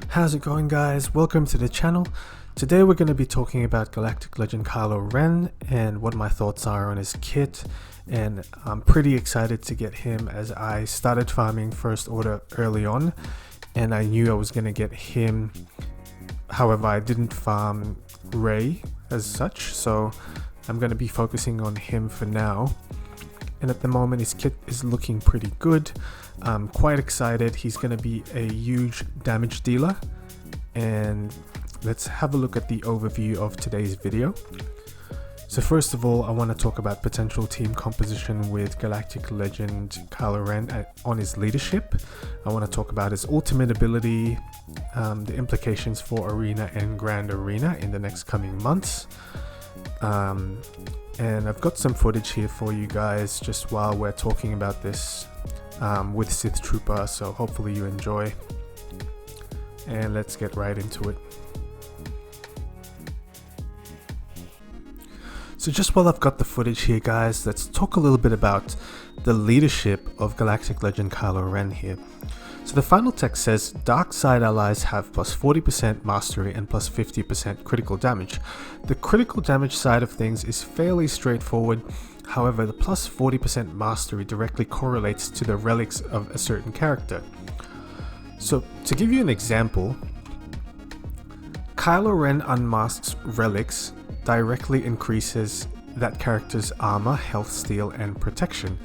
How's it going, guys? Welcome to the channel. Today we're going to be talking about Galactic Legend KYLO REY and what my thoughts are on his kit, and I'm pretty excited to get him as I started farming First Order early on and I knew I was going to get him. However, I didn't farm Rey as such, so I'm going to be focusing on him for now. And at the moment his kit is looking pretty good. I'm quite excited. He's going to be a huge damage dealer, and let's have a look at the overview of today's video. So first of all, I want to talk about potential team composition with Galactic Legend KYLO REY on his leadership. I want to talk about his ultimate ability, the implications for Arena and Grand Arena in the next coming months. And I've got some footage here for you guys just while we're talking about this with Sith Trooper, so hopefully you enjoy. And let's get right into it. So just while I've got the footage here, guys, let's talk a little bit about the leadership of Galactic Legend KYLO REY here. So the final text says dark side allies have plus 40% mastery and plus 50% critical damage. The critical damage side of things is fairly straightforward. However, the plus 40% mastery directly correlates to the relics of a certain character. So to give you an example, KYLO REY unmasks relics directly increases that character's armor, health, steal, and protection.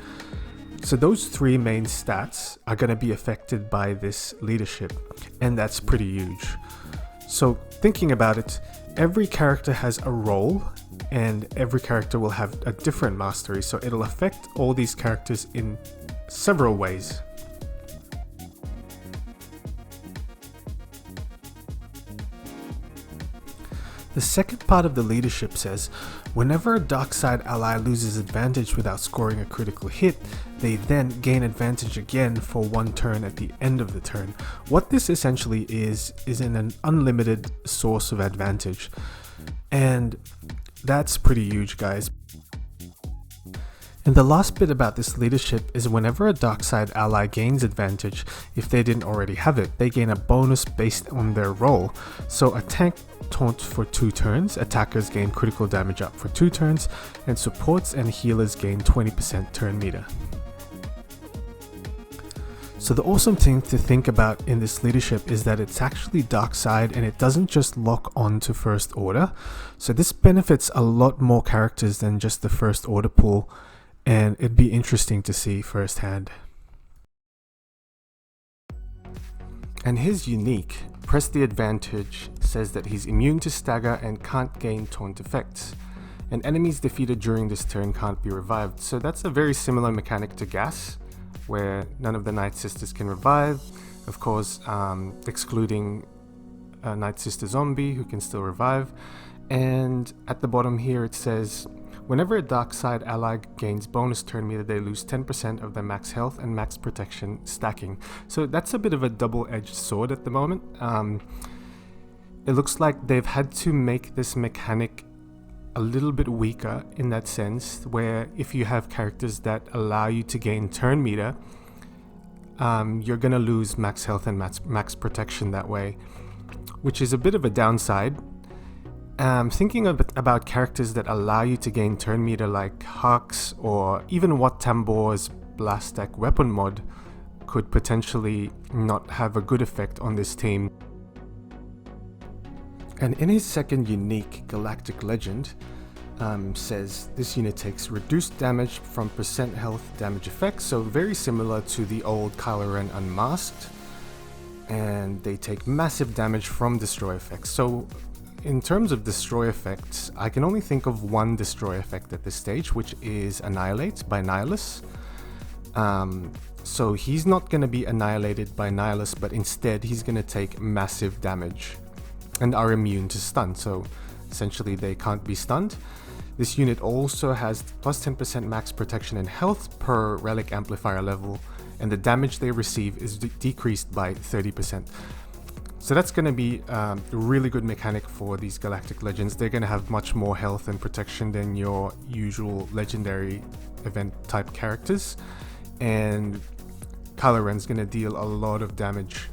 So those three main stats are going to be affected by this leadership, and that's pretty huge. So thinking about it, every character has a role and every character will have a different mastery, so it'll affect all these characters in several ways. The second part of the leadership says, whenever a dark side ally loses advantage without scoring a critical hit, they then gain advantage again for one turn at the end of the turn. What this essentially is an unlimited source of advantage. And that's pretty huge, guys. And the last bit about this leadership is whenever a dark side ally gains advantage, if they didn't already have it, they gain a bonus based on their role. So a tank taunts for 2 turns, attackers gain critical damage up for 2 turns, and supports and healers gain 20% turn meter. So the awesome thing to think about in this leadership is that it's actually dark side and it doesn't just lock on to First Order. So this benefits a lot more characters than just the First Order pool, and it'd be interesting to see firsthand. And his unique, press the advantage, says that he's immune to stagger and can't gain taunt effects. And enemies defeated during this turn can't be revived. So that's a very similar mechanic to Gas, where none of the Night Sisters can revive. Of course, excluding Night Sister Zombie, who can still revive. And at the bottom here it says, whenever a dark side ally gains bonus turn meter, they lose 10% of their max health and max protection stacking. So that's a bit of a double-edged sword at the moment. It looks like they've had to make this mechanic a little bit weaker in that sense, where if you have characters that allow you to gain turn meter, you're gonna lose max health and max protection that way, which is a bit of a downside. Thinking about characters that allow you to gain turn meter like Hux or even Wat Tambor's Blast Stack weapon mod could potentially not have a good effect on this team. And in his second unique, Galactic Legend says this unit takes reduced damage from percent health damage effects, so very similar to the old KYLO REY Unmasked, and they take massive damage from destroy effects. So in terms of destroy effects, I can only think of one destroy effect at this stage, which is Annihilate by Nihilus. So he's not going to be annihilated by Nihilus, but instead he's going to take massive damage and are immune to stun, so essentially they can't be stunned. This unit also has plus 10% max protection and health per relic amplifier level, and the damage they receive is decreased by 30%. So that's going to be a really good mechanic for these Galactic Legends. They're going to have much more health and protection than your usual legendary event type characters, and KYLO REY's going to deal a lot of damage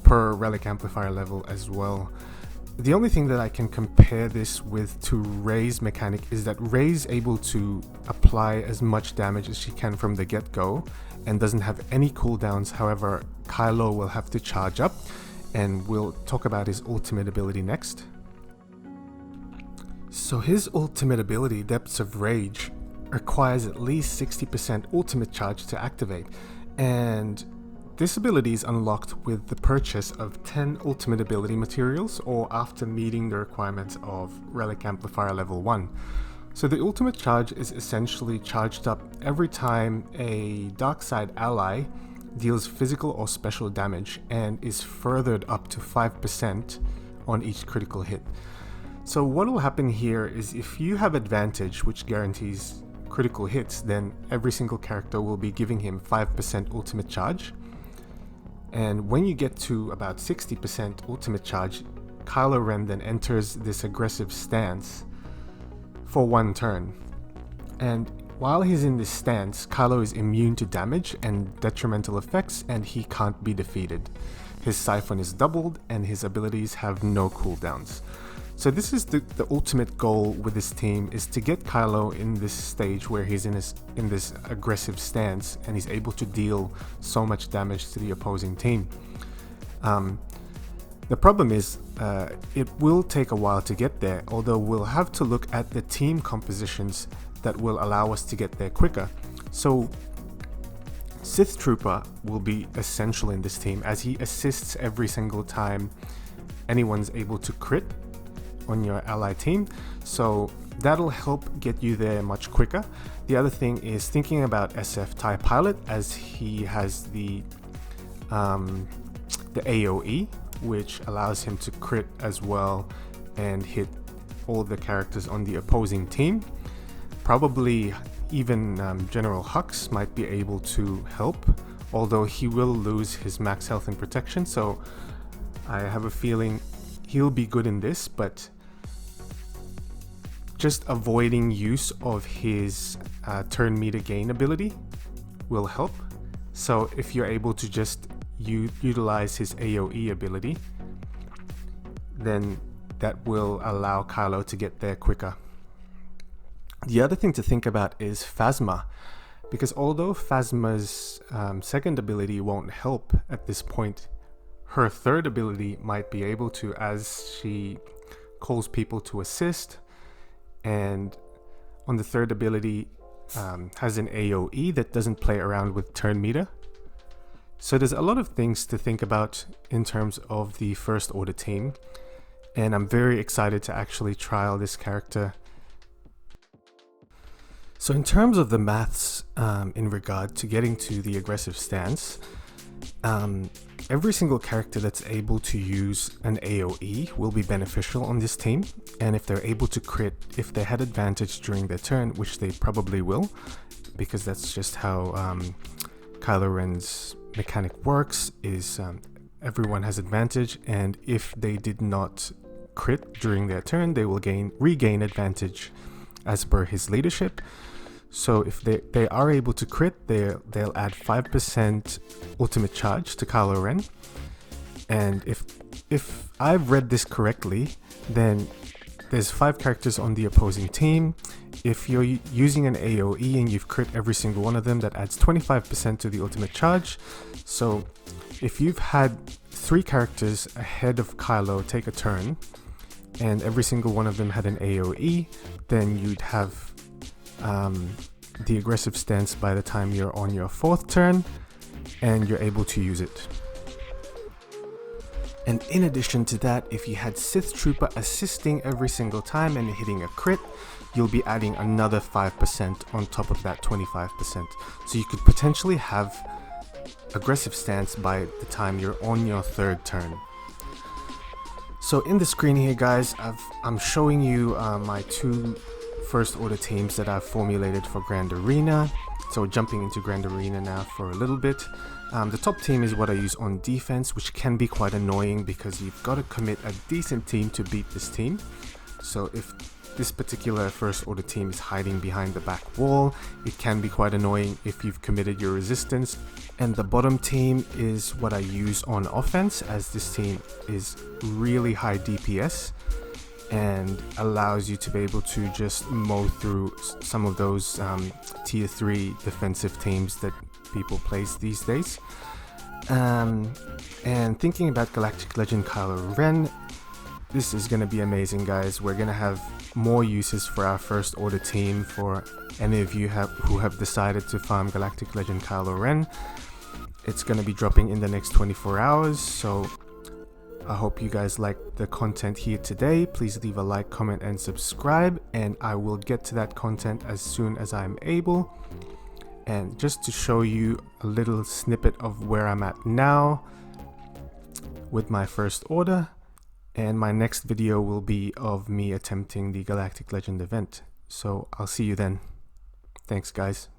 per relic amplifier level as well. The only thing that I can compare this with to Rey's mechanic is that Rey's able to apply as much damage as she can from the get-go and doesn't have any cooldowns. However, Kylo will have to charge up, and we'll talk about his ultimate ability next. So his ultimate ability, Depths of Rage, requires at least 60% ultimate charge to activate, and this ability is unlocked with the purchase of 10 ultimate ability materials or after meeting the requirements of Relic Amplifier level 1. So the ultimate charge is essentially charged up every time a dark side ally deals physical or special damage and is furthered up to 5% on each critical hit. So what will happen here is if you have advantage, which guarantees critical hits, then every single character will be giving him 5% ultimate charge. And when you get to about 60% ultimate charge, Kylo Ren then enters this aggressive stance for one turn. And while he's in this stance, Kylo is immune to damage and detrimental effects, and he can't be defeated. His siphon is doubled and his abilities have no cooldowns. So this is the ultimate goal with this team, is to get Kylo in this stage where he's in this aggressive stance and he's able to deal so much damage to the opposing team. The problem is it will take a while to get there, although we'll have to look at the team compositions that will allow us to get there quicker. So Sith Trooper will be essential in this team as he assists every single time anyone's able to crit on your ally team, so that'll help get you there much quicker. The other thing is thinking about SF TIE Pilot, as he has the AoE, which allows him to crit as well and hit all the characters on the opposing team. Probably even General Hux might be able to help, although he will lose his max health and protection, so I have a feeling he'll be good in this, but just avoiding use of his turn meter gain ability will help. So if you're able to just utilize his AoE ability, then that will allow Kylo to get there quicker. The other thing to think about is Phasma, because although Phasma's second ability won't help at this point, her third ability might be able to, as she calls people to assist, and on the third ability has an AoE that doesn't play around with turn meter. So there's a lot of things to think about in terms of the First Order team, and I'm very excited to actually trial this character. So in terms of the maths in regard to getting to the aggressive stance, every single character that's able to use an AoE will be beneficial on this team, and if they're able to crit, if they had advantage during their turn, which they probably will, because that's just how Kylo Ren's mechanic works, is everyone has advantage, and if they did not crit during their turn, they will regain advantage as per his leadership. So if they are able to crit, they'll add 5% ultimate charge to Kylo Ren. And if I've read this correctly, then there's 5 characters on the opposing team. If you're using an AoE and you've crit every single one of them, that adds 25% to the ultimate charge. So if you've had 3 characters ahead of Kylo take a turn, and every single one of them had an AoE, then you'd have the aggressive stance by the time you're on your 4th turn, and you're able to use it. And in addition to that, if you had Sith Trooper assisting every single time and hitting a crit, you'll be adding another 5% on top of that 25%. So you could potentially have aggressive stance by the time you're on your 3rd turn. So in the screen here, guys, I'm showing you my 2 First Order teams that I've formulated for Grand Arena. So jumping into Grand Arena now for a little bit. The top team is what I use on defense, which can be quite annoying because you've got to commit a decent team to beat this team. So if this particular first order team is hiding behind the back wall. It can be quite annoying if you've committed your resistance. And the bottom team is what I use on offense, as this team is really high DPS and allows you to be able to just mow through some of those tier 3 defensive teams that people place these days. And thinking about Galactic Legend Kylo Ren, this is going to be amazing, guys. We're going to have more uses for our first order team for any of you who have decided to farm Galactic Legend Kylo Ren. It's going to be dropping in the next 24 hours, so I hope you guys liked the content here today. Please leave a like, comment, and subscribe, and I will get to that content as soon as I'm able. And just to show you a little snippet of where I'm at now with my first order, and my next video will be of me attempting the Galactic Legend event. So I'll see you then. Thanks, guys.